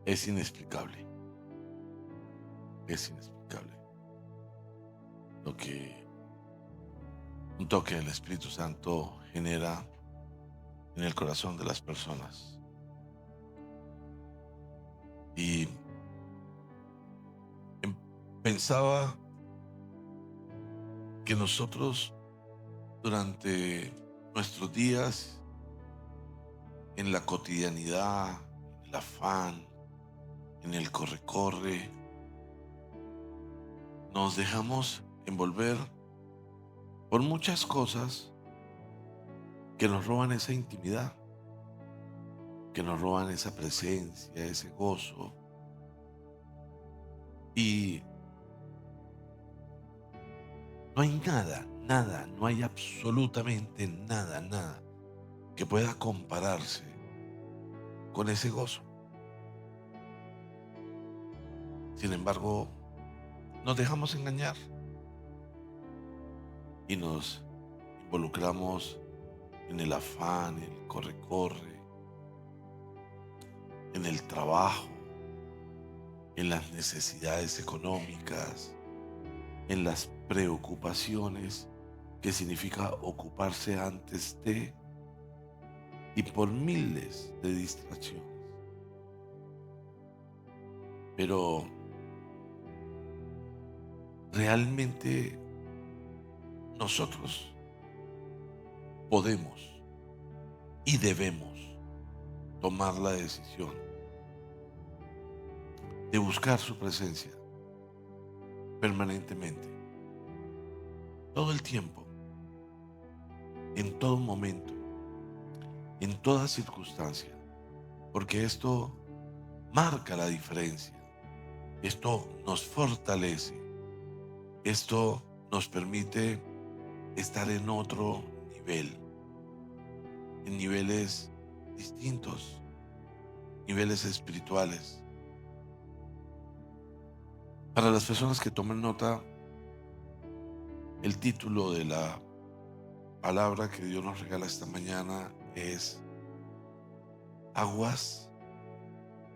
Es inexplicable, es inexplicable lo que un toque del Espíritu Santo genera en el corazón de las personas. Y em- pensaba que nosotros durante nuestros días, en la cotidianidad, en el afán, en el corre-corre, nos dejamos envolver por muchas cosas que nos roban esa intimidad, que nos roban esa presencia, ese gozo. Y no hay nada, nada, no hay absolutamente nada, nada que pueda compararse con ese gozo. Sin embargo, nos dejamos engañar y nos involucramos en el afán, en el corre-corre, en el trabajo, en las necesidades económicas, en las preocupaciones que significa ocuparse antes de y por miles de distracciones. Pero realmente nosotros podemos y debemos tomar la decisión de buscar su presencia permanentemente, todo el tiempo, en todo momento, en toda circunstancia, porque esto marca la diferencia, esto nos fortalece, esto nos permite estar en otro nivel, en niveles distintos, niveles espirituales. Para las personas que toman nota, el título de la palabra que Dios nos regala esta mañana es Aguas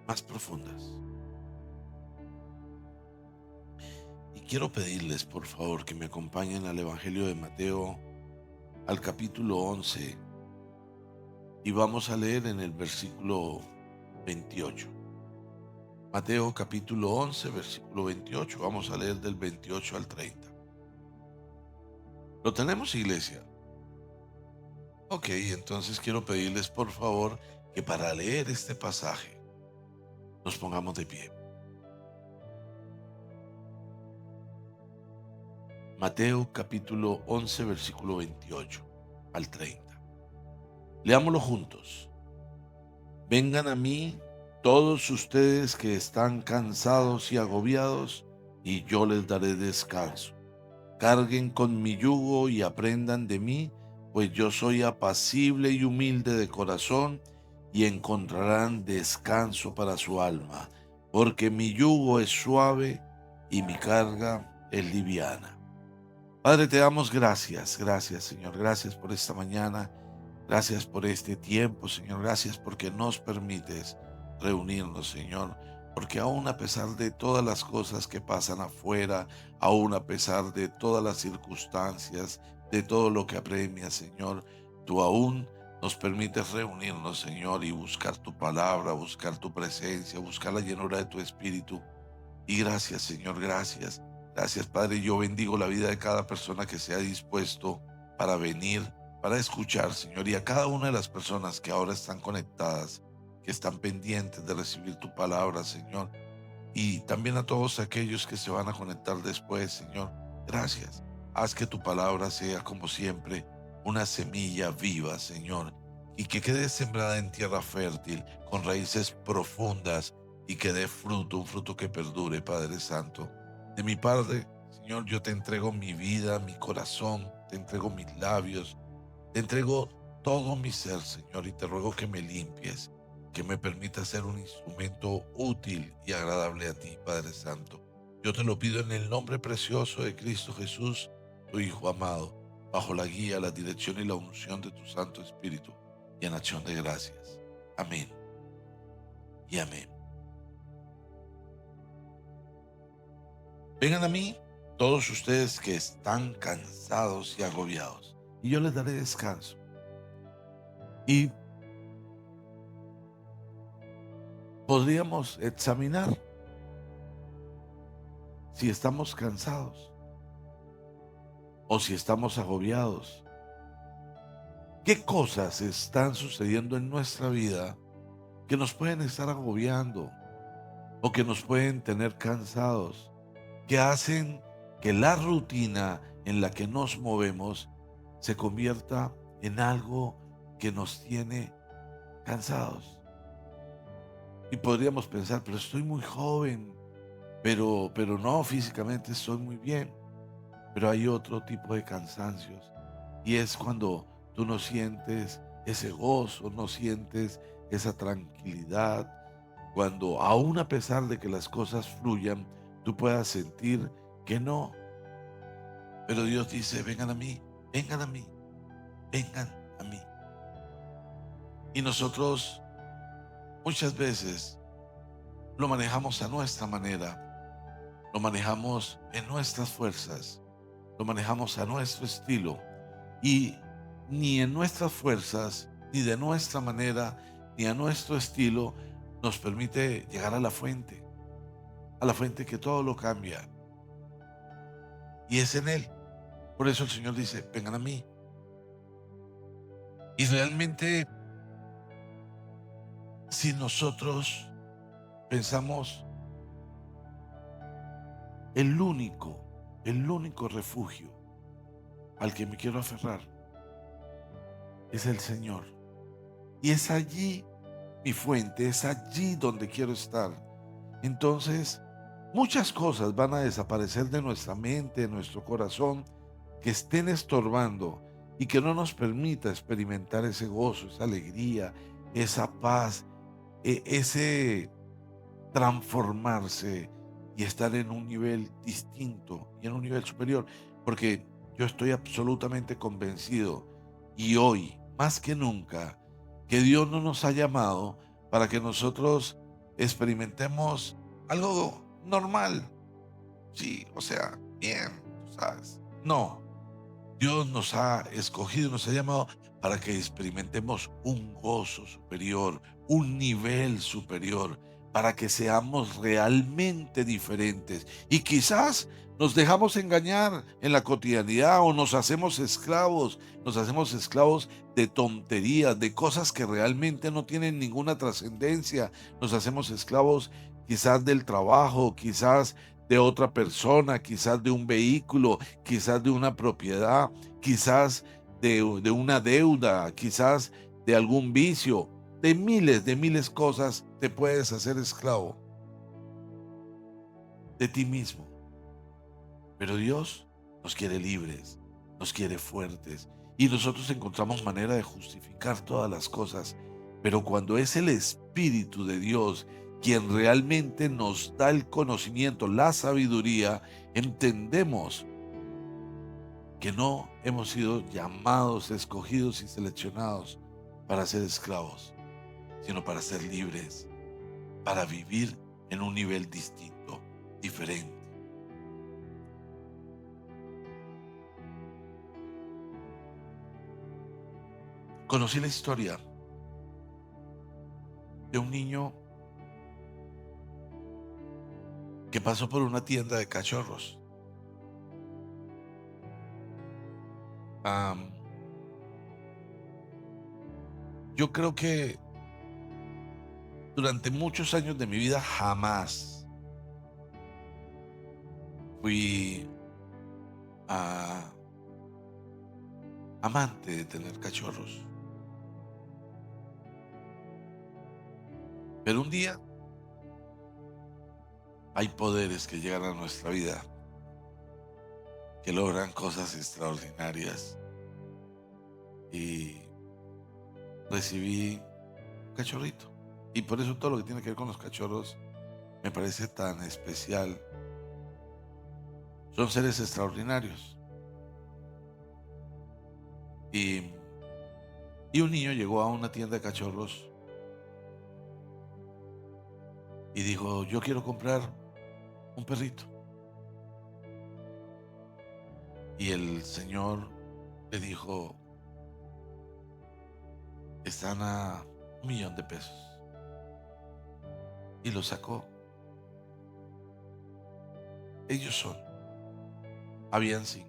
más profundas. Y quiero pedirles, por favor, que me acompañen al Evangelio de Mateo, al capítulo 11, y vamos a leer en el versículo 28. Mateo capítulo 11, versículo 28. Vamos a leer del 28 al 30. ¿Lo tenemos, iglesia? Ok, entonces quiero pedirles, por favor, que para leer este pasaje nos pongamos de pie. Mateo capítulo 11, versículo 28 al 30. Leámoslo juntos. Vengan a mí todos ustedes que están cansados y agobiados, y yo les daré descanso. Carguen con mi yugo y aprendan de mí, pues yo soy apacible y humilde de corazón, y encontrarán descanso para su alma, porque mi yugo es suave y mi carga es liviana. Padre, te damos gracias, gracias Señor, gracias por esta mañana, gracias por este tiempo, Señor, gracias porque nos permites reunirnos, Señor, porque aún a pesar de todas las cosas que pasan afuera, aún a pesar de todas las circunstancias, de todo lo que apremia, Señor, tú aún nos permites reunirnos, Señor, y buscar tu palabra, buscar tu presencia, buscar la llenura de tu espíritu. Y gracias, Señor, gracias. Gracias, Padre. Yo bendigo la vida de cada persona que se ha dispuesto para venir, para escuchar, Señor, y a cada una de las personas que ahora están conectadas, que están pendientes de recibir tu palabra, Señor, y también a todos aquellos que se van a conectar después, Señor. Gracias. Haz que tu palabra sea, como siempre, una semilla viva, Señor, y que quede sembrada en tierra fértil, con raíces profundas, y que dé fruto, un fruto que perdure, Padre Santo. De mi parte, Señor, yo te entrego mi vida, mi corazón, te entrego mis labios, te entrego todo mi ser, Señor, y te ruego que me limpies, que me permita ser un instrumento útil y agradable a ti, Padre Santo. Yo te lo pido en el nombre precioso de Cristo Jesús, tu Hijo amado, bajo la guía, la dirección y la unción de tu Santo Espíritu, y en acción de gracias. Amén y amén. Vengan a mí todos ustedes que están cansados y agobiados, y yo les daré descanso. Y podríamos examinar si estamos cansados o si estamos agobiados. ¿Qué cosas están sucediendo en nuestra vida que nos pueden estar agobiando o que nos pueden tener cansados, que hacen que la rutina en la que nos movemos se convierta en algo que nos tiene cansados? Y podríamos pensar, pero estoy muy joven, pero no, físicamente estoy muy bien. Pero hay otro tipo de cansancios y es cuando tú no sientes ese gozo, no sientes esa tranquilidad, cuando aún a pesar de que las cosas fluyan, tú puedas sentir que no. Pero Dios dice, vengan a mí, vengan a mí, vengan a mí. Y nosotros muchas veces lo manejamos a nuestra manera, lo manejamos en nuestras fuerzas, lo manejamos a nuestro estilo. Y ni en nuestras fuerzas, ni de nuestra manera, ni a nuestro estilo nos permite llegar a la fuente que todo lo cambia. Y es en Él. Por eso el Señor dice, vengan a mí. Y realmente, si nosotros pensamos, el único, el único refugio al que me quiero aferrar es el Señor. Y es allí mi fuente, es allí donde quiero estar. Entonces, muchas cosas van a desaparecer de nuestra mente, de nuestro corazón, que estén estorbando y que no nos permita experimentar ese gozo, esa alegría, esa paz, ese transformarse y estar en un nivel distinto y en un nivel superior. Porque yo estoy absolutamente convencido y hoy, más que nunca, que Dios no nos ha llamado para que nosotros experimentemos algo normal. Sí, o sea, bien, tú sabes. No, Dios nos ha escogido, nos ha llamado para que experimentemos un gozo superior, un nivel superior, para que seamos realmente diferentes. Y quizás nos dejamos engañar en la cotidianidad o nos hacemos esclavos de tonterías, de cosas que realmente no tienen ninguna trascendencia. Nos hacemos esclavos quizás del trabajo, quizás de otra persona, quizás de un vehículo, quizás de una propiedad, quizás de una deuda, quizás de algún vicio, de miles cosas, te puedes hacer esclavo de ti mismo. Pero Dios nos quiere libres, nos quiere fuertes y nosotros encontramos manera de justificar todas las cosas. Pero cuando es el Espíritu de Dios quien realmente nos da el conocimiento, la sabiduría, entendemos que no hemos sido llamados, escogidos y seleccionados para ser esclavos, sino para ser libres, para vivir en un nivel distinto, diferente. Conocí la historia de un niño que pasó por una tienda de cachorros. Am, yo creo que durante muchos años de mi vida jamás fui ah, amante de tener cachorros. Pero un día hay poderes que llegan a nuestra vida, que logran cosas extraordinarias. Y recibí un cachorrito. Y por eso todo lo que tiene que ver con los cachorros me parece tan especial. Son seres extraordinarios. Y, y un niño llegó a una tienda de cachorros y dijo, yo quiero comprar un perrito. Y el Señor le dijo, están a 1 millón de pesos. Y lo sacó. Ellos son. Habían 5.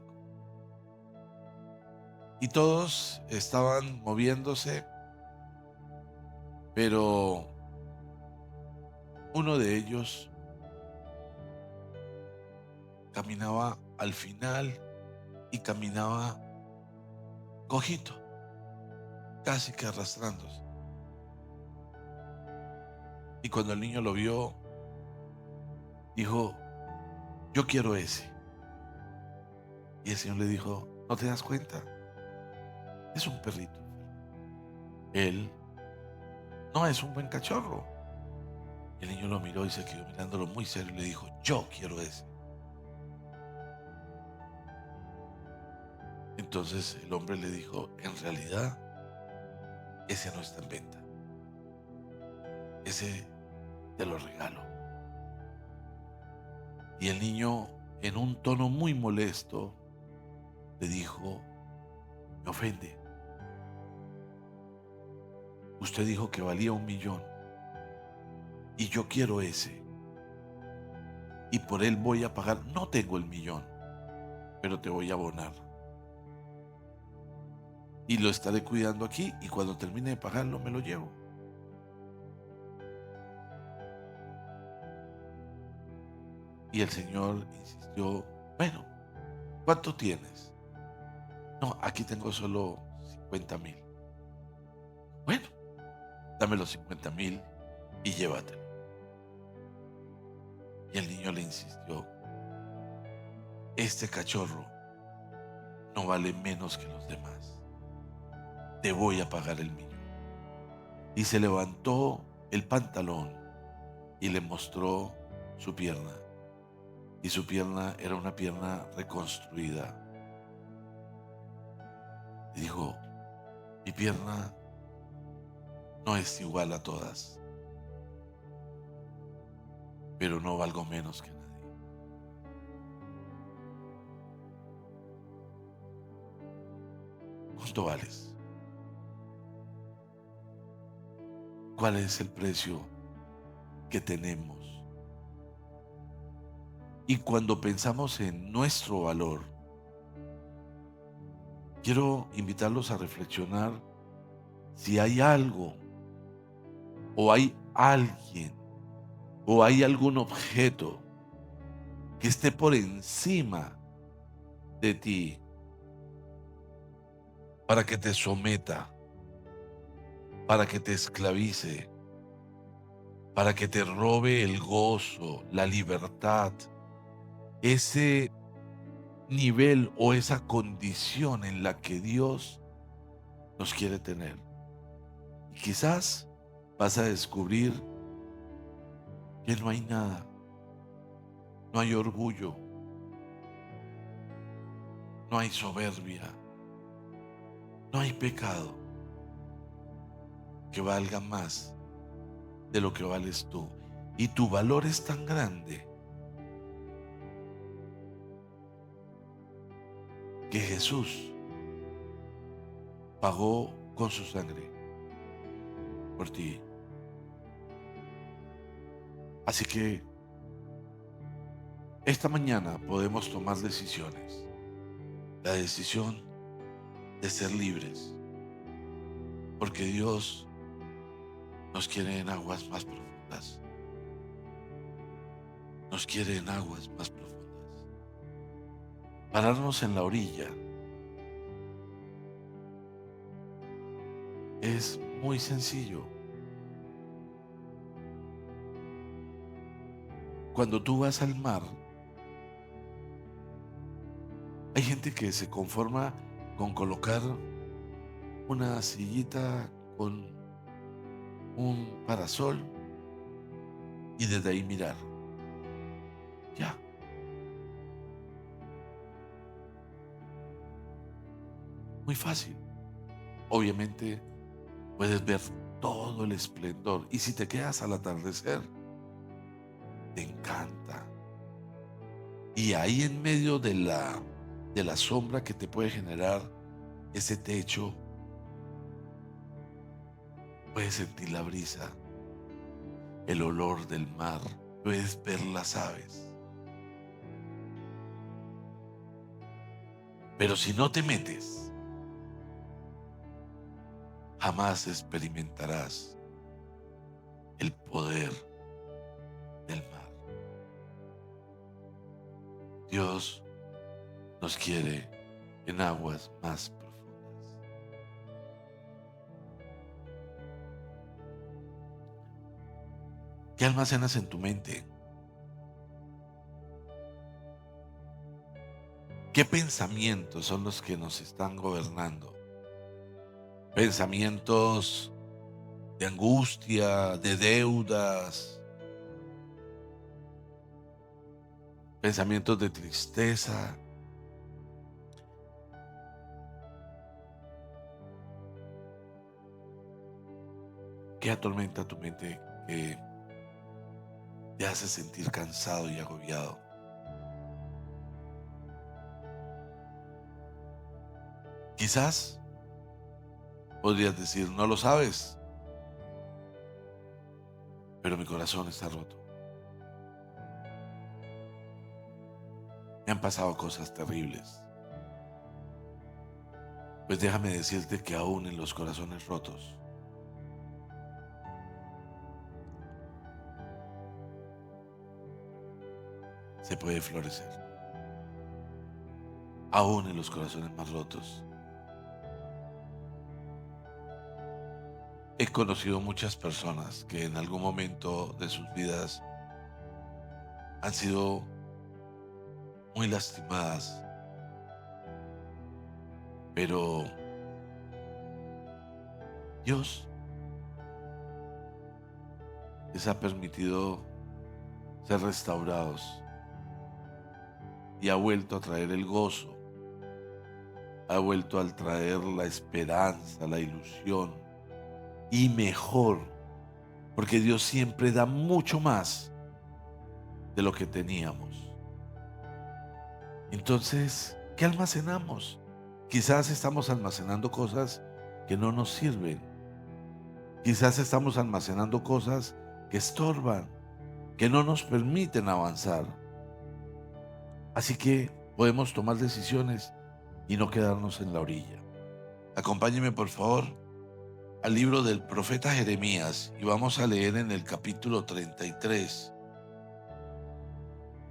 Y todos estaban moviéndose, pero uno de ellos caminaba al final y caminaba cojito, casi que arrastrándose. Y cuando el niño lo vio, dijo, yo quiero ese. Y el Señor le dijo, ¿no te das cuenta? Es un perrito. Él no es un buen cachorro. El niño lo miró y se quedó mirándolo muy serio y le dijo, yo quiero ese. Entonces el hombre le dijo, en realidad, ese no está en venta. Ese te lo regalo. Y el niño, en un tono muy molesto, le dijo, me ofende. Usted dijo que valía 1 millón y yo quiero ese. Y por él voy a pagar, no tengo el 1 millón, pero te voy a abonar. Y lo estaré cuidando aquí y cuando termine de pagarlo me lo llevo. Y el Señor insistió, bueno, ¿cuánto tienes? No, aquí tengo solo 50,000. Bueno, dame los 50,000 y llévatelo. Y el niño le insistió, este cachorro no vale menos que los demás. Te voy a pagar el 1 millón. Y se levantó el pantalón y le mostró su pierna. Y su pierna era una pierna reconstruida. Y dijo, mi pierna no es igual a todas, pero no valgo menos que nadie. ¿Cuánto vales? ¿Cuál es el precio que tenemos? Y cuando pensamos en nuestro valor, quiero invitarlos a reflexionar si hay algo o hay alguien o hay algún objeto que esté por encima de ti para que te someta, para que te esclavice, para que te robe el gozo, la libertad, ese nivel o esa condición en la que Dios nos quiere tener. Y quizás vas a descubrir que no hay nada, no hay orgullo, no hay soberbia, no hay pecado que valga más de lo que vales tú. Y tu valor es tan grande que Jesús pagó con su sangre por ti. Así que esta mañana podemos tomar decisiones. La decisión de ser libres, porque Dios nos quiere en aguas más profundas. Nos quiere en aguas más profundas. Pararnos en la orilla es muy sencillo. Cuando tú vas al mar, hay gente que se conforma con colocar una sillita con un parasol y desde ahí mirar. Ya. Muy fácil. Obviamente puedes ver todo el esplendor y si te quedas al atardecer, te encanta. Y ahí en medio de la de la sombra que te puede generar ese techo, puedes sentir la brisa, el olor del mar, puedes ver las aves. Pero si no te metes, jamás experimentarás el poder del mar. Dios nos quiere en aguas más profundas. ¿Qué almacenas en tu mente? ¿Qué pensamientos son los que nos están gobernando? Pensamientos de angustia, de deudas, pensamientos de tristeza. ¿Qué atormenta tu mente que te hace sentir cansado y agobiado? Quizás podrías decir, no lo sabes, pero mi corazón está roto. Me han pasado cosas terribles. Pues déjame decirte que aún en los corazones rotos se puede florecer. Aún en los corazones más rotos. He conocido muchas personas que en algún momento de sus vidas han sido muy lastimadas, pero Dios les ha permitido ser restaurados y ha vuelto a traer el gozo, ha vuelto a traer la esperanza, la ilusión y mejor, porque Dios siempre da mucho más de lo que teníamos. Entonces, ¿qué almacenamos? Quizás estamos almacenando cosas que no nos sirven. Quizás estamos almacenando cosas que estorban, que no nos permiten avanzar. Así que podemos tomar decisiones y no quedarnos en la orilla. Acompáñeme por favor al libro del profeta Jeremías y vamos a leer en el capítulo 33,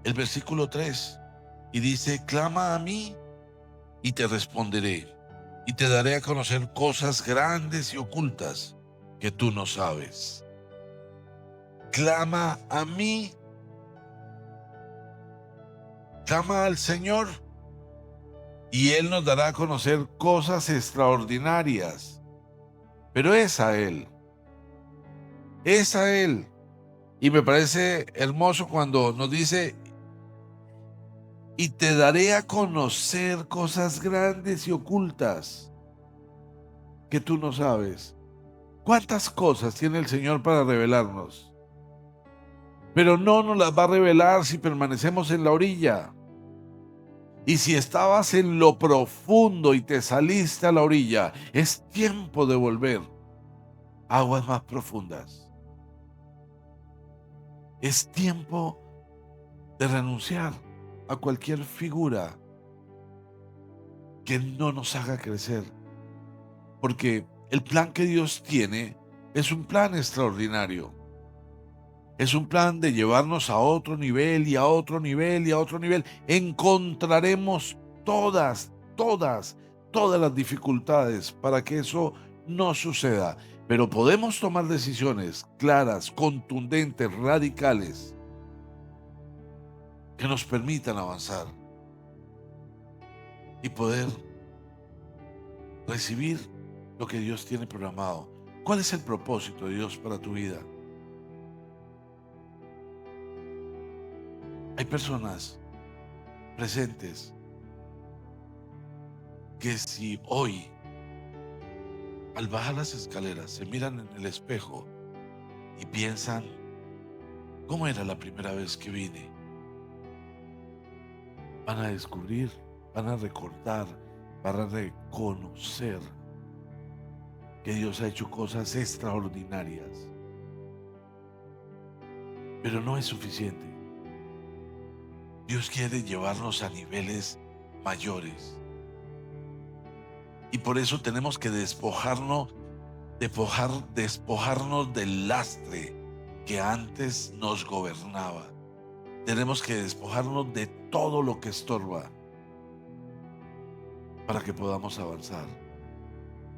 el versículo 3, y dice, clama a mí y te responderé, y te daré a conocer cosas grandes y ocultas que tú no sabes. Clama a mí, clama al Señor, y Él nos dará a conocer cosas extraordinarias. Pero es a Él, es a Él. Y me parece hermoso cuando nos dice, y te daré a conocer cosas grandes y ocultas que tú no sabes. ¿Cuántas cosas tiene el Señor para revelarnos? Pero no nos las va a revelar si permanecemos en la orilla. Y si estabas en lo profundo y te saliste a la orilla, es tiempo de volver a aguas más profundas. Es tiempo de renunciar a cualquier figura que no nos haga crecer. Porque el plan que Dios tiene es un plan extraordinario. Es un plan de llevarnos a otro nivel y a otro nivel y a otro nivel. Encontraremos todas las dificultades para que eso no suceda. Pero podemos tomar decisiones claras, contundentes, radicales, que nos permitan avanzar y poder recibir lo que Dios tiene programado. ¿Cuál es el propósito de Dios para tu vida? Hay personas presentes que si hoy, al bajar las escaleras, se miran en el espejo y piensan, ¿cómo era la primera vez que vine? Van a descubrir van a recordar, van a reconocer que Dios ha hecho cosas extraordinarias. Pero no es suficiente. Dios quiere llevarnos a niveles mayores. Y por eso tenemos que despojarnos del lastre que antes nos gobernaba. Tenemos que despojarnos de todo lo que estorba para que podamos avanzar.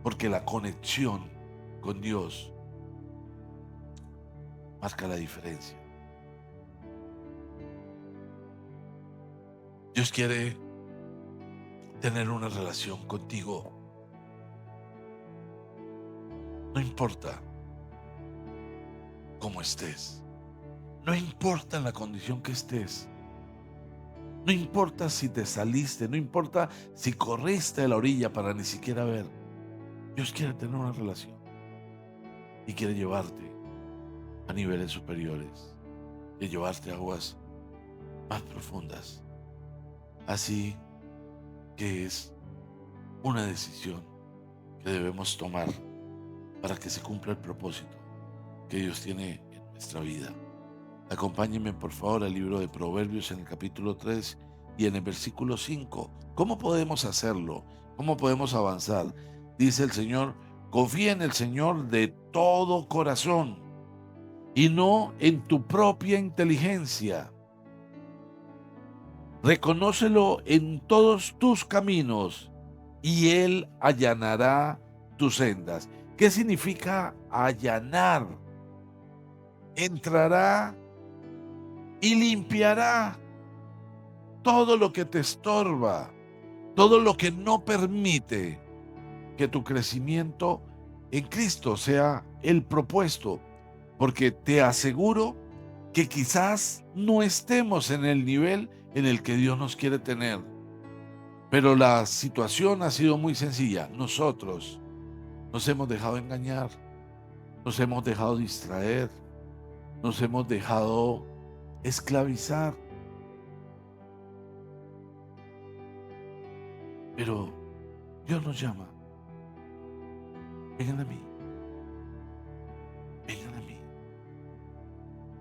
Porque la conexión con Dios marca la diferencia. Dios quiere tener una relación contigo. No importa cómo estés. No importa en la condición que estés. No importa si te saliste. No importa si corriste a la orilla para ni siquiera ver. Dios quiere tener una relación. Y quiere llevarte a niveles superiores. Y llevarte a aguas más profundas. Así que es una decisión que debemos tomar para que se cumpla el propósito que Dios tiene en nuestra vida. Acompáñenme por favor al libro de Proverbios en el capítulo 3 y en el versículo 5. ¿Cómo podemos hacerlo? ¿Cómo podemos avanzar? Dice el Señor: confía en el Señor de todo corazón y no en tu propia inteligencia. Reconócelo en todos tus caminos y Él allanará tus sendas. ¿Qué significa allanar? Entrará y limpiará todo lo que te estorba, todo lo que no permite que tu crecimiento en Cristo sea el propuesto. Porque te aseguro que quizás no estemos en el nivel en el que Dios nos quiere tener. Pero la situación ha sido muy sencilla. Nosotros nos hemos dejado engañar, nos hemos dejado distraer, nos hemos dejado esclavizar. Pero Dios nos llama. Vengan a mí. Vengan a mí.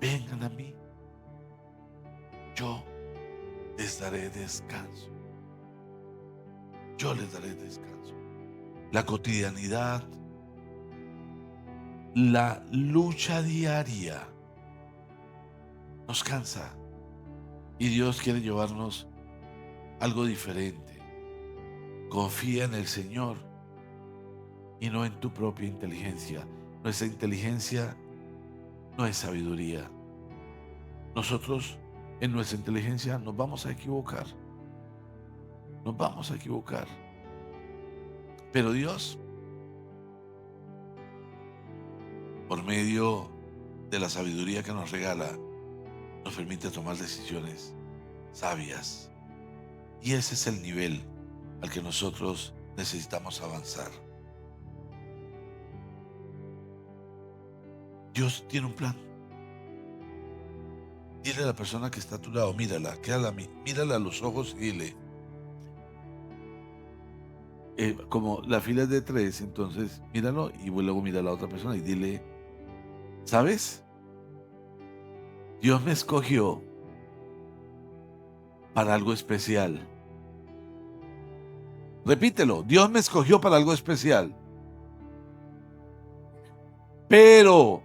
Vengan a mí. Yo les daré descanso. Yo les daré descanso. La cotidianidad, la lucha diaria nos cansa y Dios quiere llevarnos algo diferente. Confía en el Señor y no en tu propia inteligencia. Nuestra inteligencia no es sabiduría. Nosotros en nuestra inteligencia nos vamos a equivocar. Nos vamos a equivocar. Pero Dios, por medio de la sabiduría que nos regala, nos permite tomar decisiones sabias. Y ese es el nivel al que nosotros necesitamos avanzar. Dios tiene un plan. Dile a la persona que está a tu lado, mírala, mírala a los ojos y dile, como la fila es de 3, entonces míralo y luego mira a la otra persona y dile, ¿sabes? Dios me escogió para algo especial. Repítelo, Dios me escogió para algo especial. Pero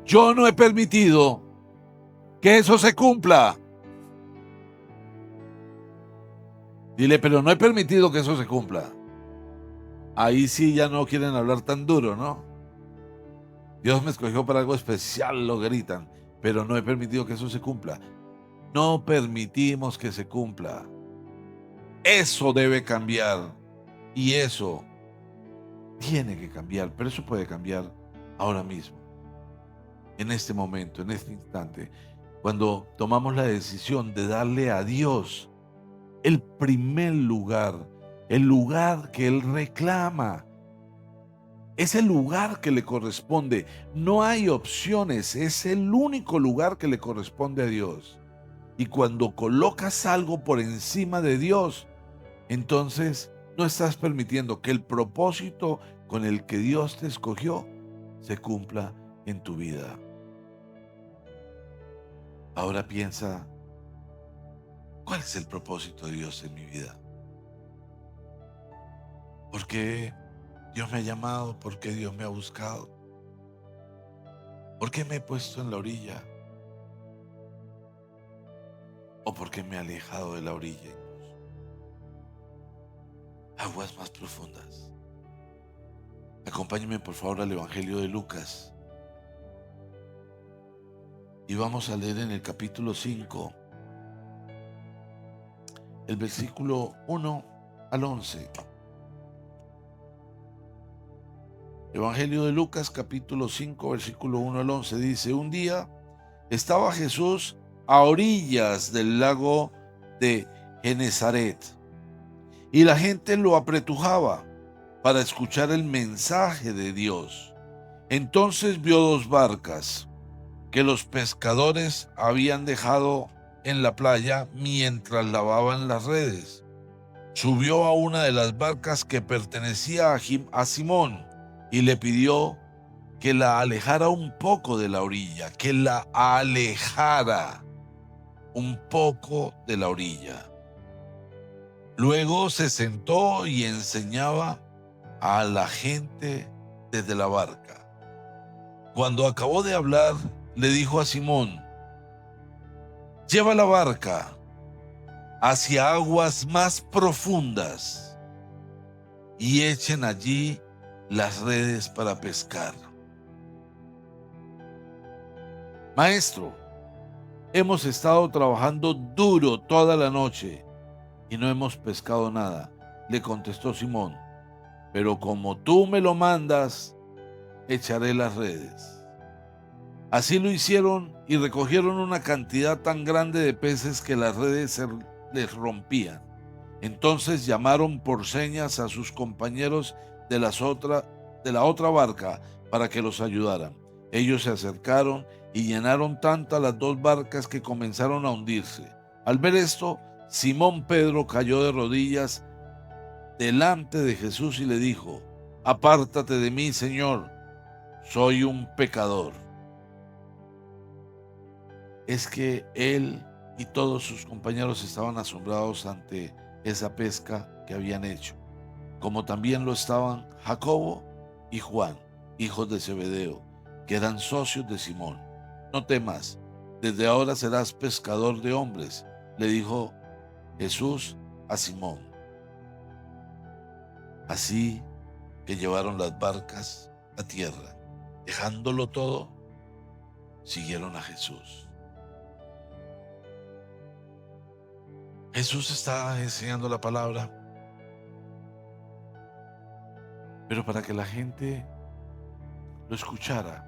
yo no he permitido que eso se cumpla. Dile, pero no he permitido que eso se cumpla. Ahí sí ya no quieren hablar tan duro, ¿no? Dios me escogió para algo especial, lo gritan, pero no he permitido que eso se cumpla. No permitimos que se cumpla. Eso debe cambiar. Y eso tiene que cambiar, pero eso puede cambiar ahora mismo. En este momento, en este instante, cuando tomamos la decisión de darle a Dios el primer lugar, el lugar que Él reclama, es el lugar que le corresponde. No hay opciones, es el único lugar que le corresponde a Dios. Y cuando colocas algo por encima de Dios, entonces no estás permitiendo que el propósito con el que Dios te escogió se cumpla en tu vida. Ahora piensa, ¿cuál es el propósito de Dios en mi vida? ¿Por qué Dios me ha llamado? ¿Por qué Dios me ha buscado? ¿Por qué me he puesto en la orilla? ¿O por qué me he alejado de la orilla? Aguas más profundas. Acompáñenme por favor al Evangelio de Lucas y vamos a leer en el capítulo 5, el versículo 1 al 11. Evangelio de Lucas capítulo 5, versículo 1 al 11 dice: un día estaba Jesús a orillas del lago de Genezaret y la gente lo apretujaba para escuchar el mensaje de Dios. Entonces vio dos barcas que los pescadores habían dejado en la playa mientras lavaban las redes. Subió a una de las barcas que pertenecía a Simón y le pidió que la alejara un poco de la orilla, que la alejara un poco de la orilla. Luego se sentó y enseñaba a la gente desde la barca. Cuando acabó de hablar, le dijo a Simón: lleva la barca hacia aguas más profundas y echen allí las redes para pescar. Maestro, hemos estado trabajando duro toda la noche y no hemos pescado nada, le contestó Simón. Pero como tú me lo mandas, echaré las redes. Así lo hicieron y recogieron una cantidad tan grande de peces que las redes se les rompían. Entonces llamaron por señas a sus compañeros de la otra barca para que los ayudaran. Ellos se acercaron y llenaron tantas las dos barcas que comenzaron a hundirse. Al ver esto, Simón Pedro cayó de rodillas delante de Jesús y le dijo: apártate de mí, Señor, soy un pecador. Es que él y todos sus compañeros estaban asombrados ante esa pesca que habían hecho, como también lo estaban Jacobo y Juan, hijos de Zebedeo, que eran socios de Simón. No temas, desde ahora serás pescador de hombres, le dijo Jesús a Simón. Así que llevaron las barcas a tierra, dejándolo todo, siguieron a Jesús. Jesús está enseñando la palabra, pero para que la gente lo escuchara,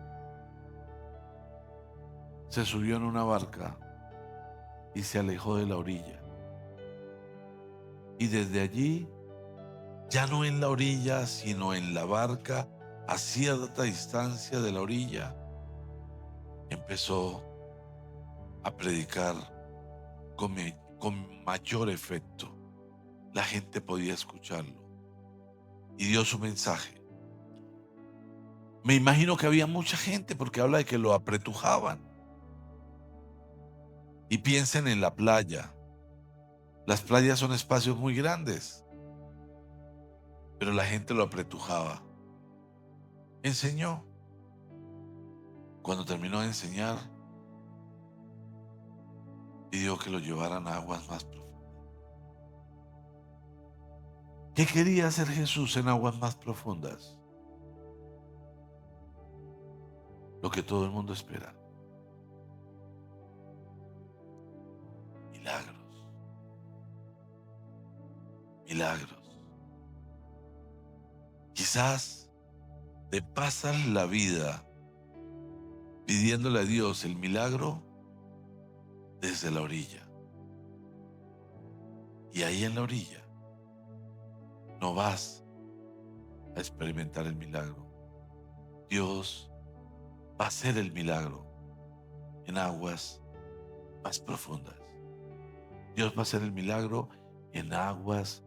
se subió en una barca y se alejó de la orilla. Y desde allí, ya no en la orilla, sino en la barca, a cierta distancia de la orilla, empezó a predicar con mayor efecto. La gente podía escucharlo y dio su mensaje. Me imagino que había mucha gente, porque habla de que lo apretujaban. Y piensen en la playa. Las playas son espacios muy grandes, pero la gente lo apretujaba. Enseñó. Cuando terminó de enseñar, pidió que lo llevaran a aguas más profundas. ¿Qué quería hacer Jesús en aguas más profundas? Lo que todo el mundo espera: milagros. Milagros. Quizás te pasas la vida pidiéndole a Dios el milagro desde la orilla. Y ahí en la orilla no vas a experimentar el milagro. Dios va a hacer el milagro en aguas más profundas. Dios va a hacer el milagro en aguas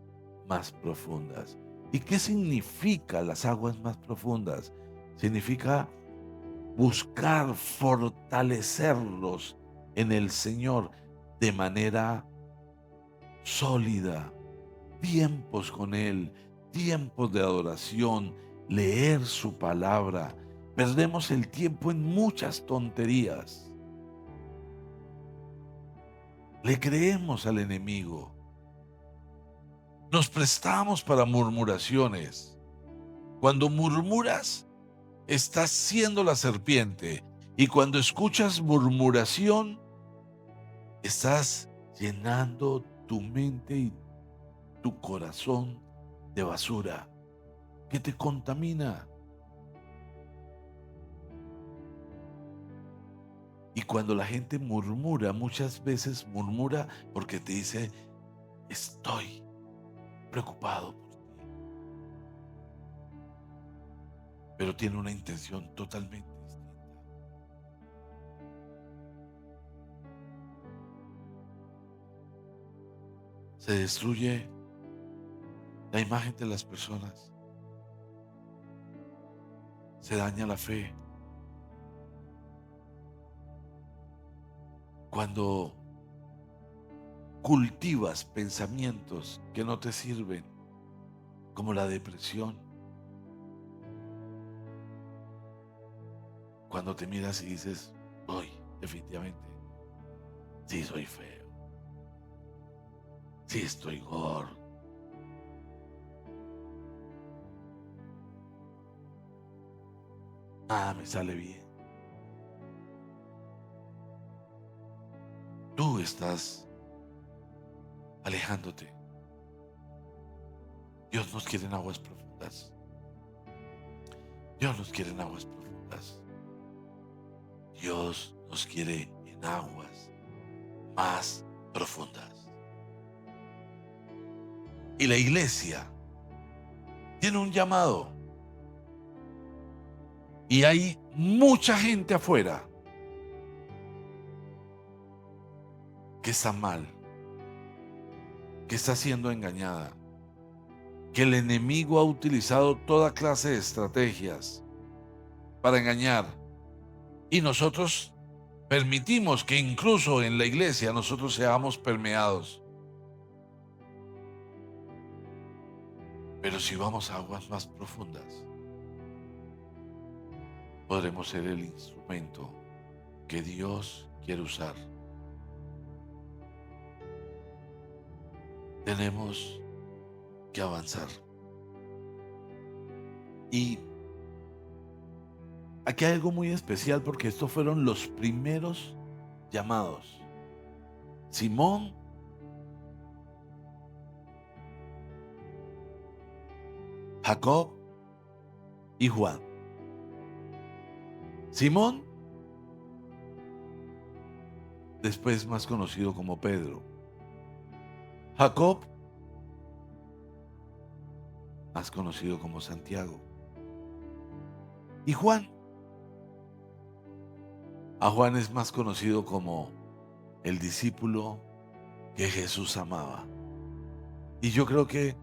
más profundas. ¿Y qué significa las aguas más profundas? Significa buscar fortalecerlos en el Señor de manera sólida, tiempos con Él, tiempos de adoración, leer su palabra. Perdemos el tiempo en muchas tonterías. Le creemos al enemigo. Nos prestamos para murmuraciones. Cuando murmuras, estás siendo la serpiente. Y cuando escuchas murmuración, estás llenando tu mente y tu corazón de basura que te contamina. Y cuando la gente murmura, muchas veces murmura porque te dice, estoy preocupado por ti. Pero tiene una intención totalmente distinta. Se destruye la imagen de las personas. Se daña la fe. Cuando cultivas pensamientos que no te sirven, como la depresión. Cuando te miras y dices, hoy, definitivamente, sí soy feo, sí estoy gordo. Nada me sale bien. Tú estás alejándote. Dios nos quiere en aguas profundas. Dios nos quiere en aguas profundas. Dios nos quiere en aguas más profundas. Y la iglesia tiene un llamado. Y hay mucha gente afuera que está mal, que está siendo engañada, que el enemigo ha utilizado toda clase de estrategias para engañar. Y nosotros permitimos que incluso en la iglesia nosotros seamos permeados. Pero si vamos a aguas más profundas, podremos ser el instrumento que Dios quiere usar. Tenemos que avanzar. Y aquí hay algo muy especial porque estos fueron los primeros llamados. Simón, Jacob y Juan. Simón, después más conocido como Pedro. Jacob, más conocido como Santiago. Y Juan. A Juan es más conocido como el discípulo que Jesús amaba. Y yo creo que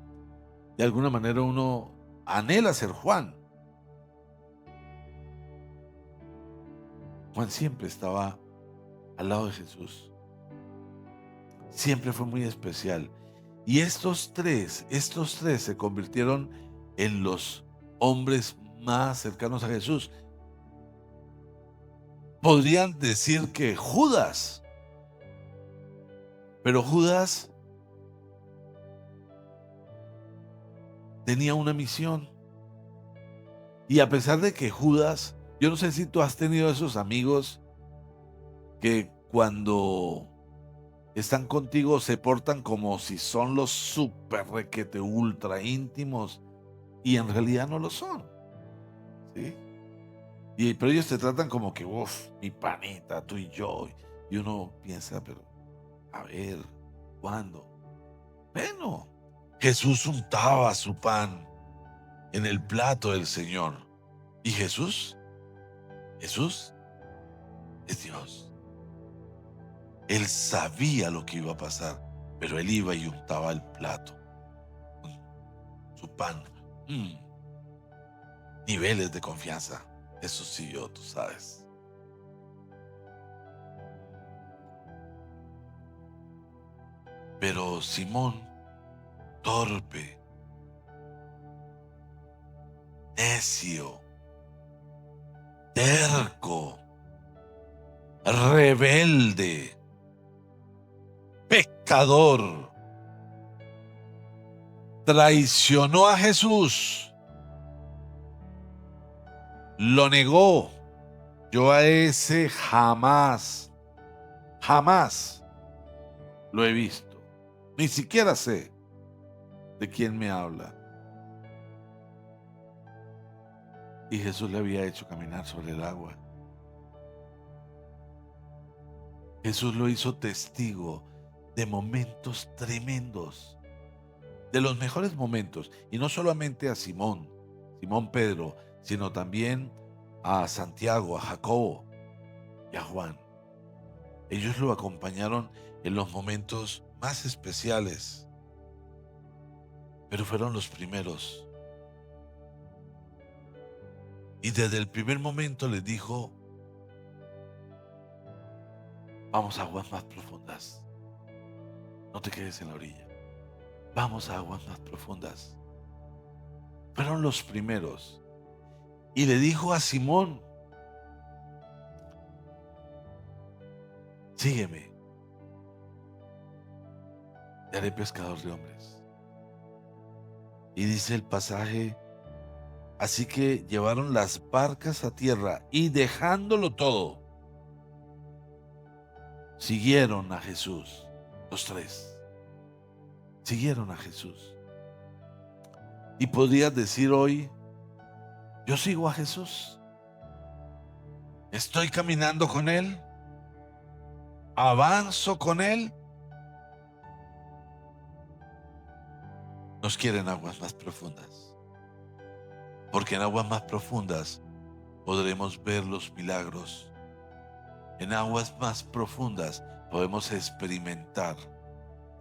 de alguna manera uno anhela ser Juan. Juan siempre estaba al lado de Jesús. Siempre fue muy especial. Y estos tres se convirtieron en los hombres más cercanos a Jesús. Podrían decir que Judas, pero Judas tenía una misión. Y a pesar de que Judas, yo no sé si tú has tenido esos amigos que cuando están contigo se portan como si son los super requete ultra íntimos y en realidad no lo son, ¿sí? Pero ellos te tratan como que, uff, mi panita, tú y yo. Y uno piensa, pero, a ver, ¿cuándo? Bueno, Jesús untaba su pan en el plato del Señor. ¿Y Jesús? Jesús es Dios. Él sabía lo que iba a pasar, pero él iba y untaba el plato su pan. Mm, Niveles de confianza. Eso sí, tú sabes. Pero Simón, torpe, necio, terco, rebelde, pecador, traicionó a Jesús, lo negó. Yo a ese jamás, jamás lo he visto. Ni siquiera sé de quién me habla. Y Jesús le había hecho caminar sobre el agua. Jesús lo hizo testigo de momentos tremendos, de los mejores momentos. Y no solamente a Simón Pedro, sino también a Santiago, a Jacobo y a Juan. Ellos lo acompañaron en los momentos más especiales, pero fueron los primeros. Y desde el primer momento les dijo: vamos a aguas más profundas, no te quedes en la orilla, vamos a aguas más profundas. Fueron los primeros. Y le dijo a Simón: sígueme, te haré pescador de hombres. Y dice el pasaje: así que llevaron las barcas a tierra y dejándolo todo, siguieron a Jesús. Los tres siguieron a Jesús. Y podrías decir hoy: yo sigo a Jesús, estoy caminando con Él, avanzo con Él. Nos quieren aguas más profundas, porque en aguas más profundas podremos ver los milagros. En aguas más profundas podemos experimentar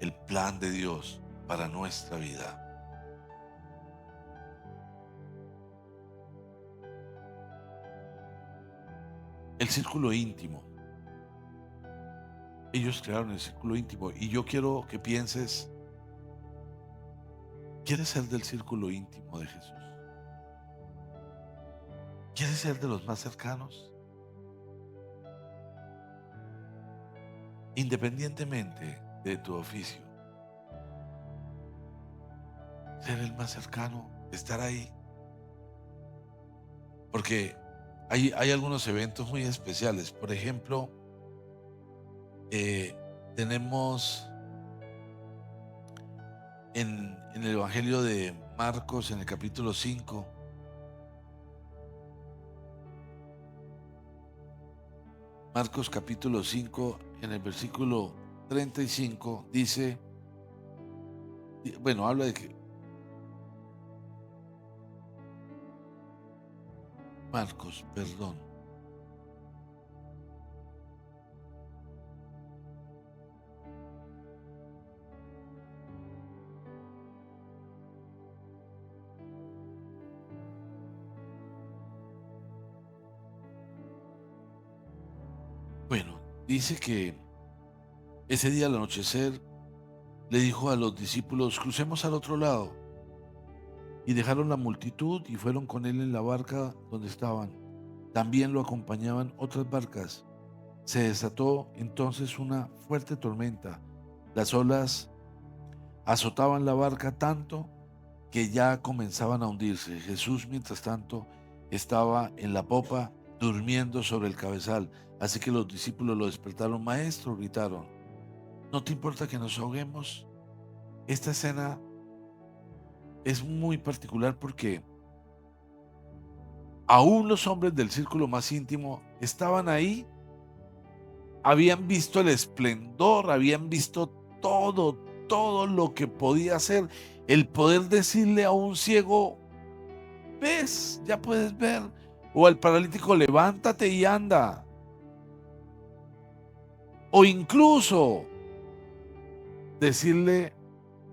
el plan de Dios para nuestra vida. El círculo íntimo. Ellos crearon el círculo íntimo y yo quiero que pienses: ¿quieres ser del círculo íntimo de Jesús? ¿Quieres ser de los más cercanos? Independientemente de tu oficio, ser el más cercano, estar ahí. Porque hay algunos eventos muy especiales. Por ejemplo, tenemos en el Evangelio de Marcos, en el capítulo 5, Marcos capítulo 5, en el versículo 35, dice, bueno, habla de que Marcos, perdón. Bueno, dice que ese día al anochecer le dijo a los discípulos: crucemos al otro lado. Y dejaron la multitud y fueron con él en la barca donde estaban. También lo acompañaban otras barcas. Se desató entonces una fuerte tormenta. Las olas azotaban la barca tanto que ya comenzaban a hundirse. Jesús, mientras tanto, estaba en la popa durmiendo sobre el cabezal. Así que los discípulos lo despertaron. Maestro, gritaron, ¿no te importa que nos ahoguemos? Esta escena es muy particular porque aún los hombres del círculo más íntimo estaban ahí, habían visto el esplendor, habían visto todo lo que podía hacer, el poder decirle a un ciego: ves, ya puedes ver, o al paralítico: levántate y anda, o incluso decirle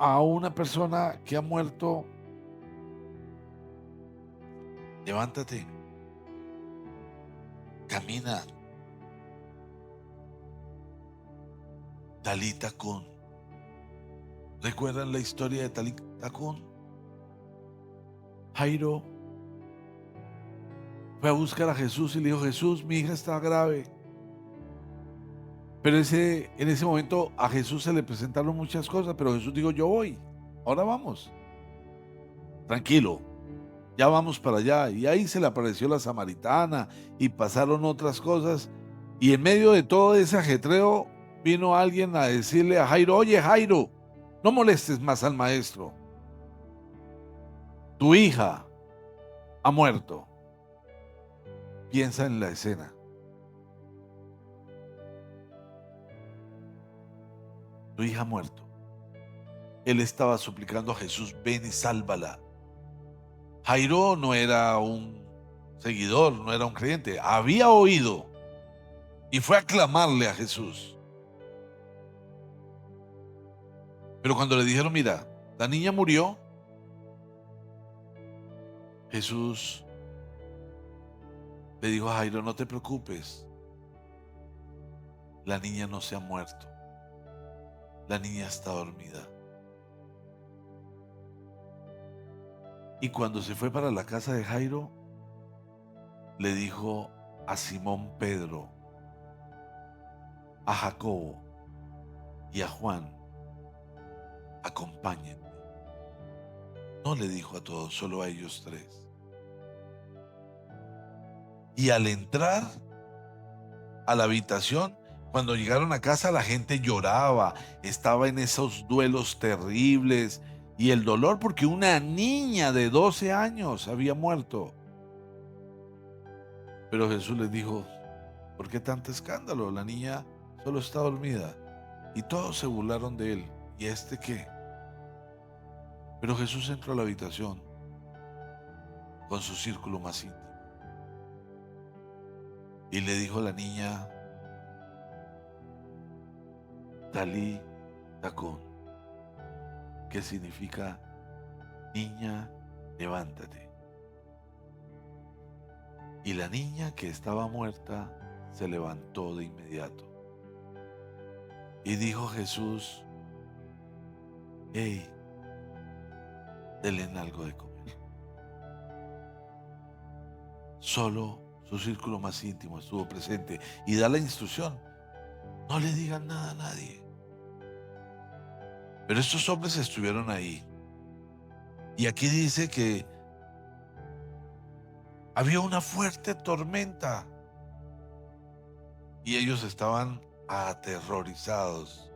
a una persona que ha muerto: levántate, camina, Talita Kun. ¿Recuerdan la historia de Talita Kun? Jairo fue a buscar a Jesús y le dijo: Jesús, mi hija está grave. Pero en ese momento a Jesús se le presentaron muchas cosas, pero Jesús dijo: yo voy, ahora vamos. Tranquilo, ya vamos para allá. Y ahí se le apareció la samaritana y pasaron otras cosas. Y en medio de todo ese ajetreo vino alguien a decirle a Jairo: oye, Jairo, no molestes más al maestro. Tu hija ha muerto. Piensa en la escena. Tu hija ha muerto. Él estaba suplicando a Jesús: ven y sálvala. Jairo no era un seguidor, no era un creyente. Había oído y fue a clamarle a Jesús. Pero cuando le dijeron: mira, la niña murió, Jesús le dijo a Jairo: no te preocupes, la niña no se ha muerto, la niña está dormida. Y cuando se fue para la casa de Jairo, le dijo a Simón Pedro, a Jacobo y a Juan: acompáñenme. No le dijo a todos, solo a ellos tres. Y al entrar a la habitación, cuando llegaron a casa, la gente lloraba, estaba en esos duelos terribles y el dolor porque una niña de 12 años había muerto. Pero Jesús les dijo: ¿por qué tanto escándalo? La niña solo está dormida. Y todos se burlaron de él. ¿Y este qué? Pero Jesús entró a la habitación con su círculo más íntimo y le dijo a la niña: Talita Kun, que significa: niña, levántate. Y la niña, que estaba muerta, se levantó de inmediato. Y dijo Jesús: hey, denle algo de comer. Solo su círculo más íntimo estuvo presente y da la instrucción: no le digan nada a nadie. Pero estos hombres estuvieron ahí. Y aquí dice que había una fuerte tormenta y ellos estaban aterrorizados.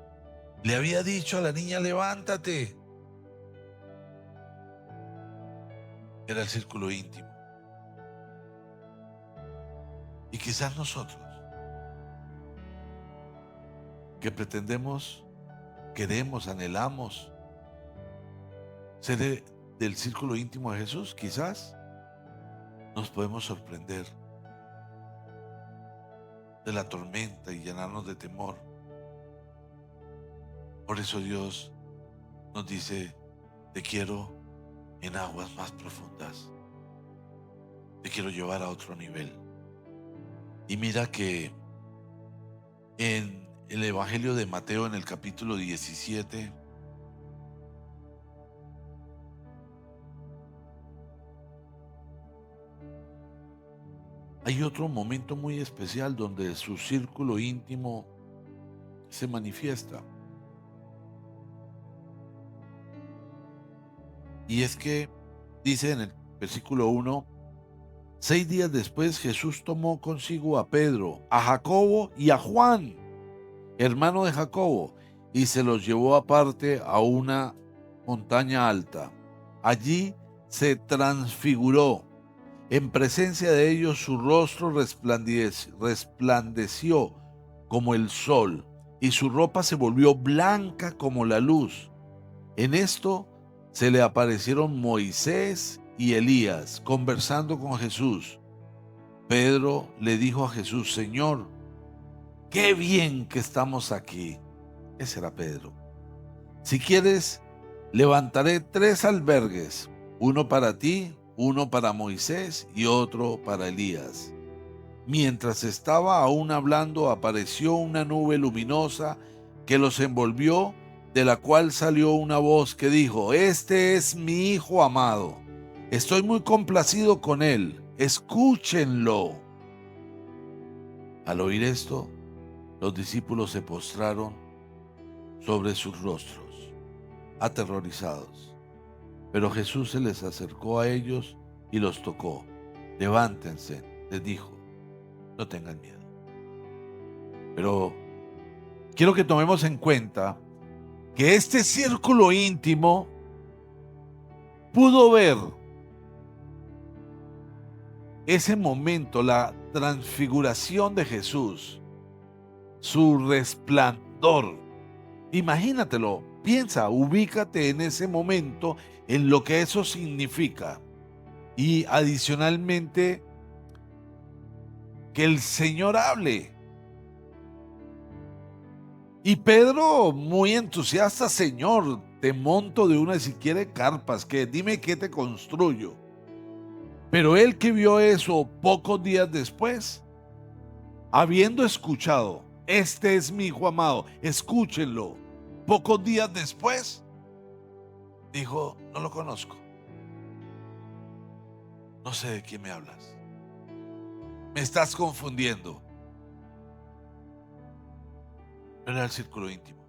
Le había dicho a la niña: levántate. Era el círculo íntimo. Y quizás nosotros, que pretendemos, queremos, anhelamos ser del círculo íntimo de Jesús, quizás nos podemos sorprender de la tormenta y llenarnos de temor. Por eso Dios nos dice: te quiero en aguas más profundas, te quiero llevar a otro nivel. Y mira que en el Evangelio de Mateo, en el capítulo 17, hay otro momento muy especial donde su círculo íntimo se manifiesta. Y es que dice en el versículo 1: 6 días después Jesús tomó consigo a Pedro, a Jacobo y a Juan, hermano de Jacobo, y se los llevó aparte a una montaña alta. Allí se transfiguró. En presencia de ellos su rostro resplandeció como el sol, y su ropa se volvió blanca como la luz. En esto se le aparecieron Moisés y Elías conversando con Jesús. Pedro le dijo a Jesús: Señor, qué bien que estamos aquí. Ese era Pedro. Si quieres, levantaré 3 albergues, uno para ti, uno para Moisés y otro para Elías. Mientras estaba aún hablando, apareció una nube luminosa que los envolvió, de la cual salió una voz que dijo: Este es mi Hijo amado. Estoy muy complacido con él. Escúchenlo. Al oír esto, los discípulos se postraron sobre sus rostros, aterrorizados. Pero Jesús se les acercó a ellos y los tocó. Levántense, les dijo, no tengan miedo. Pero quiero que tomemos en cuenta que este círculo íntimo pudo ver ese momento, la transfiguración de Jesús, su resplandor. Imagínatelo, piensa, ubícate en ese momento, en lo que eso significa. Y adicionalmente, que el Señor hable. Y Pedro, muy entusiasta: Señor, te monto de una si quiere carpas, que dime qué te construyo. Pero él, que vio eso pocos días después, habiendo escuchado: este es mi Hijo amado, escúchenlo. Pocos días después, dijo: no lo conozco. No sé de quién me hablas. Me estás confundiendo. Era el círculo íntimo.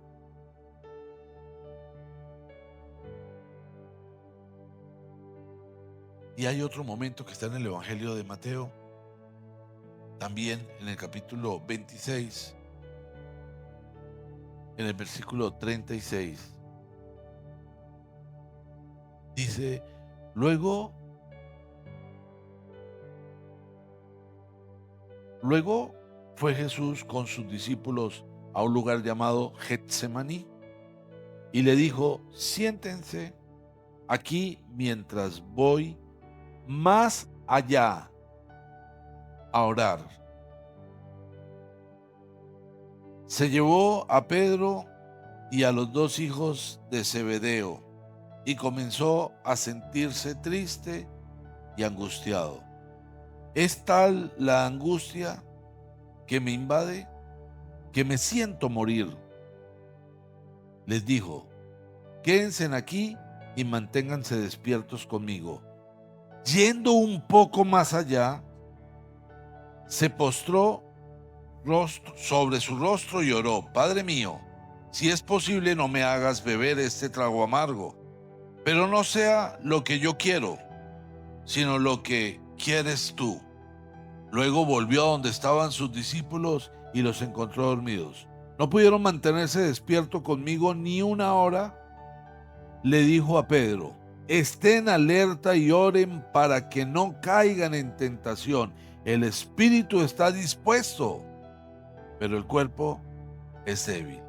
Y hay otro momento que está en el Evangelio de Mateo, también en el capítulo 26, en el versículo 36. Dice: Luego fue Jesús con sus discípulos a un lugar llamado Getsemaní y le dijo: siéntense aquí mientras voy más allá a orar. Se llevó a Pedro y a los dos hijos de Zebedeo y comenzó a sentirse triste y angustiado. Es tal la angustia que me invade que me siento morir. Les dijo: quédense aquí y manténganse despiertos conmigo. Yendo un poco más allá, se postró sobre su rostro y oró: Padre mío, si es posible, no me hagas beber este trago amargo, pero no sea lo que yo quiero, sino lo que quieres tú. Luego volvió a donde estaban sus discípulos y los encontró dormidos. No pudieron mantenerse despiertos conmigo ni una hora. Le dijo a Pedro: estén alerta y oren para que no caigan en tentación. El espíritu está dispuesto, pero el cuerpo es débil.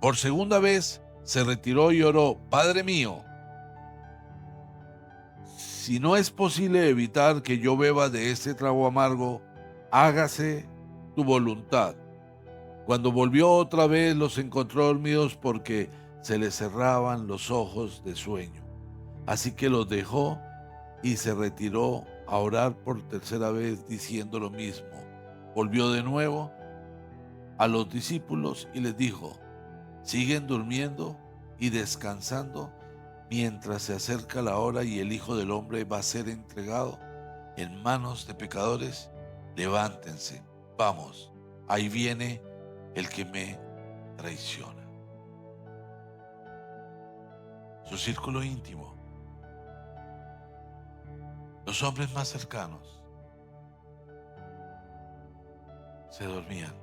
Por segunda vez se retiró y oró: Padre mío, si no es posible evitar que yo beba de este trago amargo, hágase tu voluntad. Cuando volvió otra vez, los encontró dormidos porque se les cerraban los ojos de sueño. Así que los dejó y se retiró a orar por tercera vez, diciendo lo mismo. Volvió de nuevo a los discípulos y les dijo: siguen durmiendo y descansando mientras se acerca la hora y el Hijo del Hombre va a ser entregado en manos de pecadores. Levántense, vamos, ahí viene el que me traiciona. Su círculo íntimo, los hombres más cercanos, se dormían.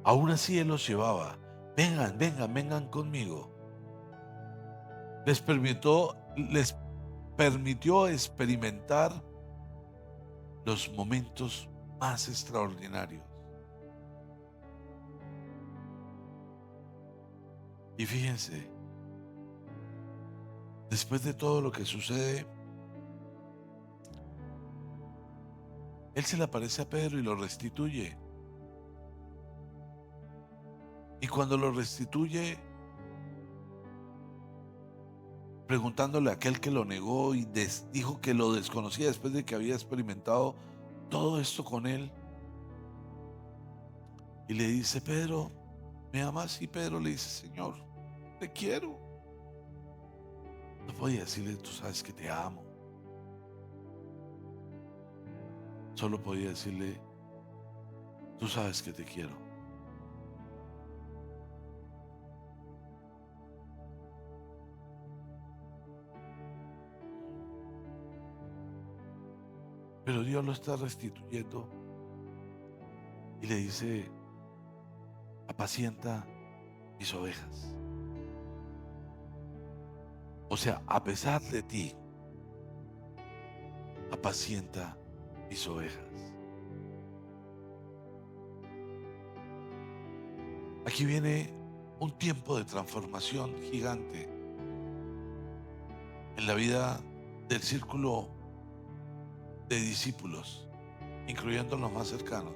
Aún así él los llevaba: vengan, vengan, vengan conmigo. Les permitió experimentar los momentos más extraordinarios. Y fíjense, después de todo lo que sucede, él se le aparece a Pedro y lo restituye. Y cuando lo restituye, preguntándole a aquel que lo negó y dijo que lo desconocía después de que había experimentado todo esto con él. Y le dice: Pedro, ¿me amas? Y Pedro le dice: Señor, te quiero. No podía decirle: tú sabes que te amo. Solo podía decirle: tú sabes que te quiero. Pero Dios lo está restituyendo y le dice: apacienta mis ovejas. O sea, a pesar de ti, apacienta mis ovejas. Aquí viene un tiempo de transformación gigante en la vida del círculo de discípulos, incluyendo los más cercanos.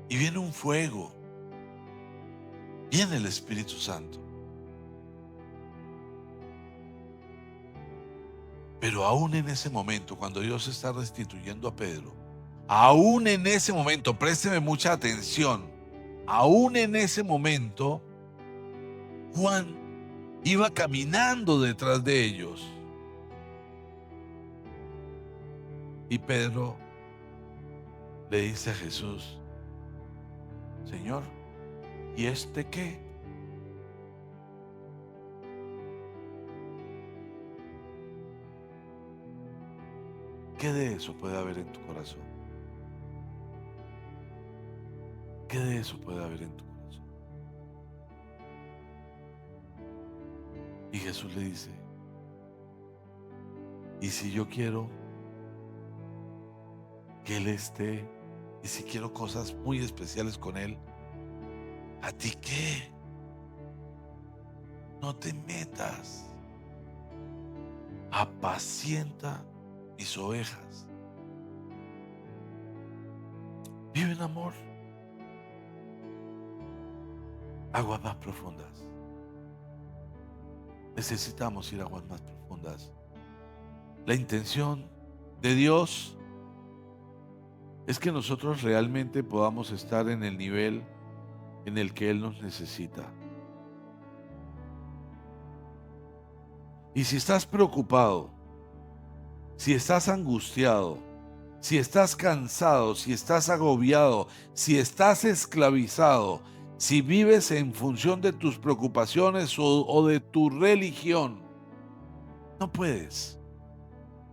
Y viene un fuego, viene el Espíritu Santo. Pero aún en ese momento, cuando Dios está restituyendo a Pedro, aún en ese momento, présteme mucha atención, aún en ese momento, Juan iba caminando detrás de ellos. Y Pedro le dice a Jesús: Señor, ¿y este qué? ¿Qué de eso puede haber en tu corazón? ¿Qué de eso puede haber en tu corazón? Y Jesús le dice: ¿y si yo quiero que Él esté, y si quiero cosas muy especiales con Él, ¿a ti qué? No te metas. Apacienta mis ovejas. Vive en amor. Aguas más profundas. Necesitamos ir a aguas más profundas. La intención de Dios es que nosotros realmente podamos estar en el nivel en el que Él nos necesita. Y si estás preocupado, si estás angustiado, si estás cansado, si estás agobiado, si estás esclavizado, si vives en función de tus preocupaciones o de tu religión, no puedes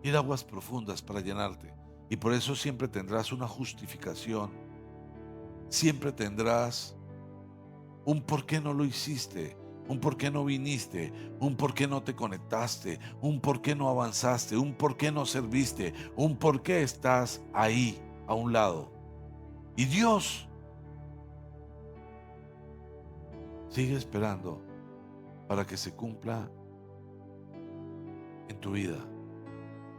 ir a aguas profundas para llenarte. Y por eso siempre tendrás una justificación, siempre tendrás un por qué no lo hiciste, un por qué no viniste, un por qué no te conectaste, un por qué no avanzaste, un por qué no serviste, un por qué estás ahí a un lado. Y Dios sigue esperando para que se cumpla en tu vida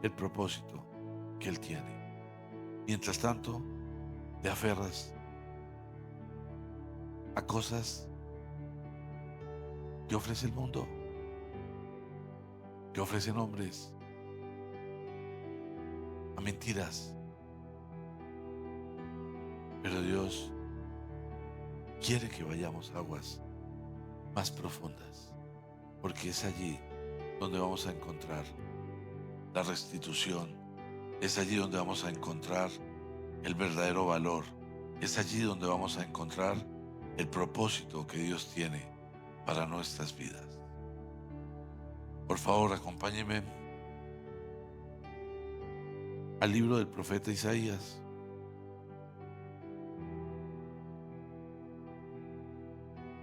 el propósito que Él tiene. Mientras tanto, te aferras a cosas que ofrece el mundo, que ofrecen hombres, a mentiras. Pero Dios quiere que vayamos a aguas más profundas, porque es allí donde vamos a encontrar la restitución, es allí donde vamos a encontrar el verdadero valor, es allí donde vamos a encontrar el propósito que Dios tiene para nuestras vidas. Por favor, acompáñenme al libro del profeta Isaías.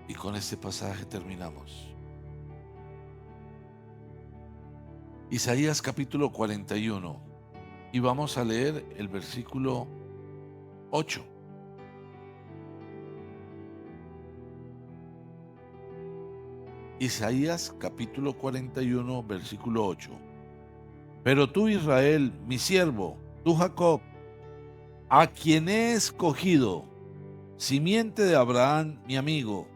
Y con este pasaje terminamos. Isaías capítulo 41. Y vamos a leer el versículo 8. Isaías capítulo 41, versículo 8. Pero tú, Israel, mi siervo, tú, Jacob, a quien he escogido, simiente de Abraham, mi amigo,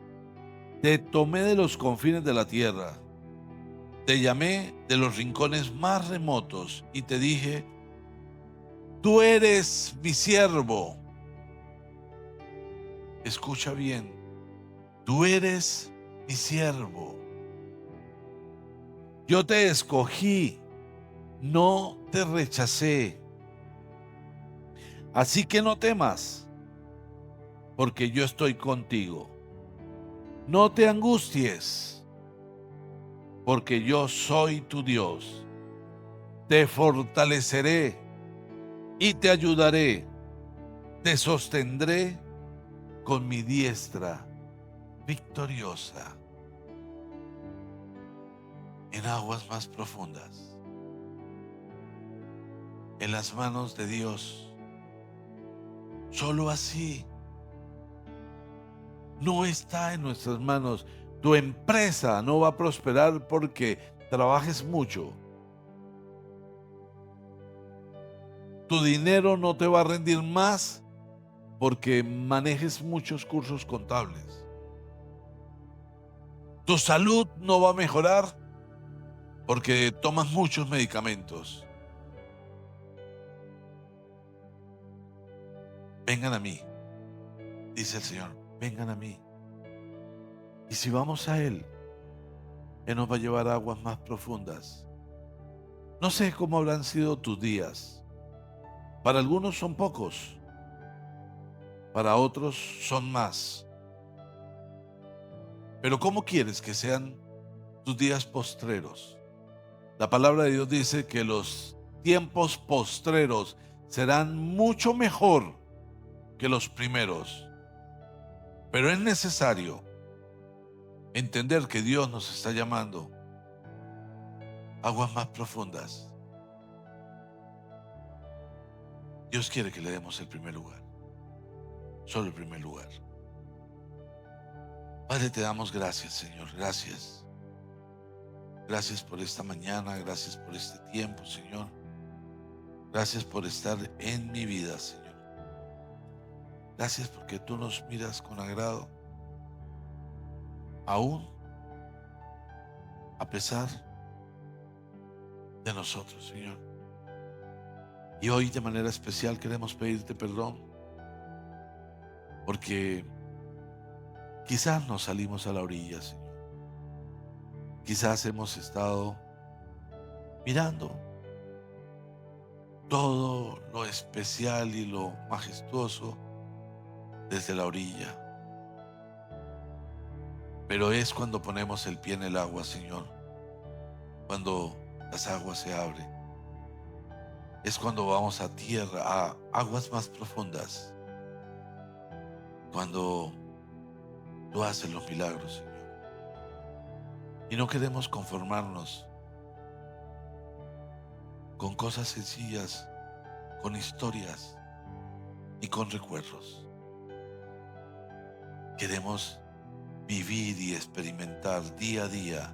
te tomé de los confines de la tierra. Te llamé de los rincones más remotos y te dije, tú eres mi siervo. Escucha bien, tú eres mi siervo. Yo te escogí, no te rechacé. Así que no temas, porque yo estoy contigo. No te angusties, porque yo soy tu Dios. Te fortaleceré y te ayudaré. Te sostendré con mi diestra victoriosa. En aguas más profundas, en las manos de Dios. Solo así. No está en nuestras manos. Tu empresa no va a prosperar porque trabajes mucho. Tu dinero no te va a rendir más porque manejes muchos cursos contables. Tu salud no va a mejorar porque tomas muchos medicamentos. Vengan a mí, dice el Señor, vengan a mí. Y si vamos a Él nos va a llevar a aguas más profundas. No sé cómo habrán sido tus días. Para algunos son pocos, para otros son más. Pero ¿cómo quieres que sean tus días postreros? La palabra de Dios dice que los tiempos postreros serán mucho mejor que los primeros. Pero es necesario entender que Dios nos está llamando a aguas más profundas. Dios quiere que le demos el primer lugar, solo el primer lugar. Padre, te damos gracias, Señor, gracias. Gracias por esta mañana, gracias por este tiempo, Señor. Gracias por estar en mi vida, Señor. Gracias porque tú nos miras con agrado, aún a pesar de nosotros, Señor. Y hoy de manera especial queremos pedirte perdón porque quizás nos salimos a la orilla, Señor. Quizás hemos estado mirando todo lo especial y lo majestuoso desde la orilla. Pero es cuando ponemos el pie en el agua, Señor, cuando las aguas se abren. Es cuando vamos a tierra, a aguas más profundas, cuando tú haces los milagros, Señor. Y no queremos conformarnos con cosas sencillas, con historias y con recuerdos. Queremos vivir y experimentar día a día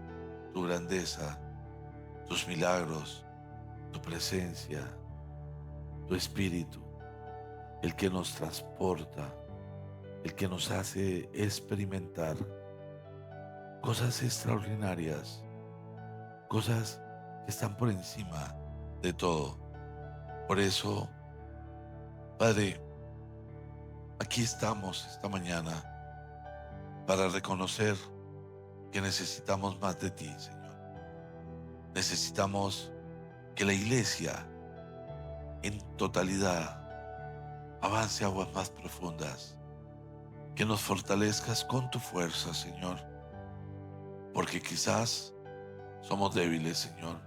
tu grandeza, tus milagros, tu presencia, tu espíritu, el que nos transporta, el que nos hace experimentar cosas extraordinarias, cosas que están por encima de todo. Por eso, Padre, aquí estamos esta mañana para reconocer que necesitamos más de ti, Señor. Necesitamos que la iglesia en totalidad avance a aguas más profundas, que nos fortalezcas con tu fuerza, Señor, porque quizás somos débiles, Señor,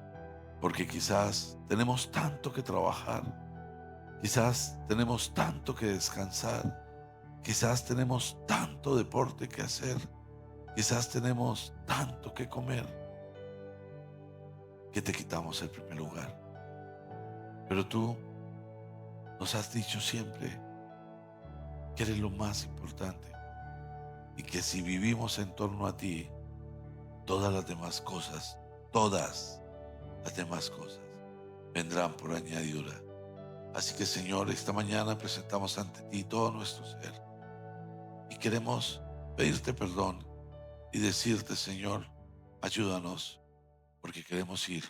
porque quizás tenemos tanto que trabajar, quizás tenemos tanto que descansar, quizás tenemos tanto deporte que hacer, quizás tenemos tanto que comer, que te quitamos el primer lugar. Pero tú nos has dicho siempre que eres lo más importante y que si vivimos en torno a ti, todas las demás cosas vendrán por añadidura. Así que, Señor, esta mañana presentamos ante ti todo nuestro ser y queremos pedirte perdón y decirte, Señor, ayúdanos, porque queremos ir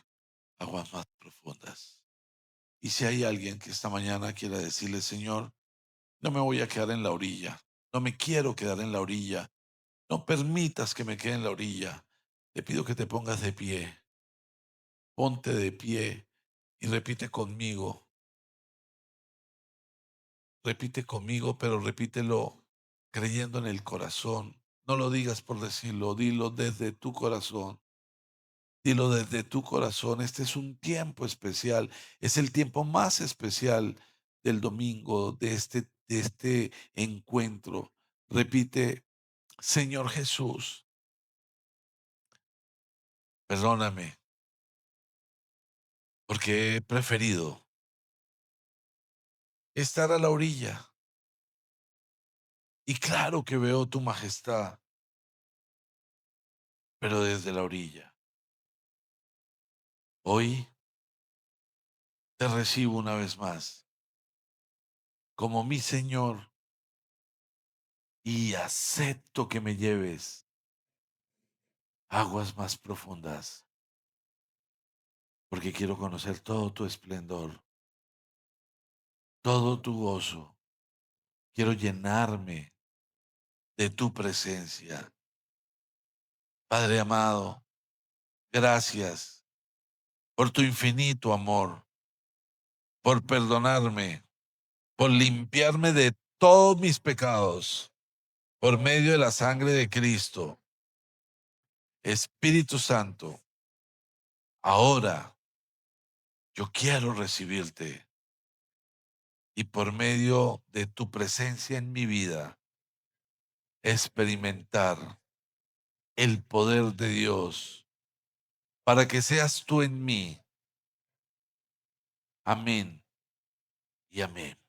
a aguas más profundas. Y si hay alguien que esta mañana quiera decirle, Señor, no me voy a quedar en la orilla, no me quiero quedar en la orilla, no permitas que me quede en la orilla, te pido que te pongas de pie, ponte de pie y repite conmigo, pero repítelo creyendo en el corazón. No lo digas por decirlo, dilo desde tu corazón. Dilo desde tu corazón. Este es un tiempo especial. Es el tiempo más especial del domingo, de este encuentro. Repite, Señor Jesús, perdóname porque he preferido estar a la orilla. Y claro que veo tu majestad, pero desde la orilla. Hoy te recibo una vez más como mi Señor y acepto que me lleves a aguas más profundas, porque quiero conocer todo tu esplendor, todo tu gozo. Quiero llenarme de tu presencia. Padre amado, gracias por tu infinito amor, por perdonarme, por limpiarme de todos mis pecados por medio de la sangre de Cristo. Espíritu Santo, ahora yo quiero recibirte y por medio de tu presencia en mi vida experimentar el poder de Dios para que seas tú en mí. Amén y amén.